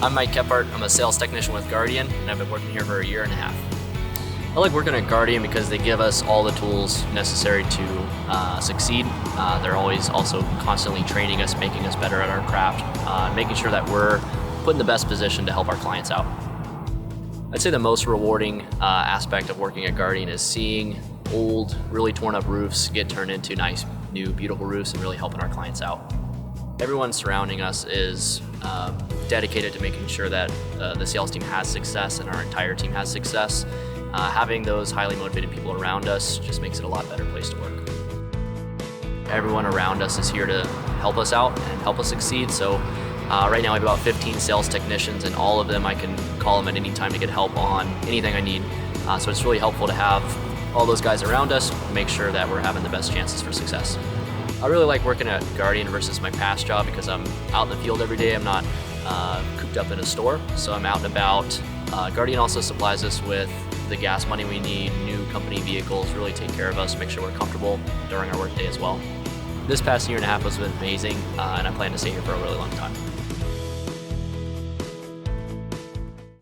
I'm Mike Kephart. I'm a sales technician with Guardian, and I've been working here for a year and a half. I like working at Guardian because they give us all the tools necessary to succeed. They're always also constantly training us, making us better at our craft, making sure that we're put in the best position to help our clients out. I'd say the most rewarding aspect of working at Guardian is seeing old, really torn up roofs get turned into nice, new, beautiful roofs and really helping our clients out. Everyone surrounding us is dedicated to making sure that the sales team has success and our entire team has success. Having those highly motivated people around us just makes it a lot better place to work. Everyone around us is here to help us out and help us succeed. So right now I have about 15 sales technicians, and all of them I can call them at any time to get help on anything I need. So it's really helpful to have all those guys around us to make sure that we're having the best chances for success. I really like working at Guardian versus my past job because I'm out in the field every day. I'm not cooped up in a store, so I'm out and about. Guardian also supplies us with the gas money we need, new company vehicles, really take care of us, make sure we're comfortable during our workday as well. This past year and a half has been amazing, and I plan to stay here for a really long time.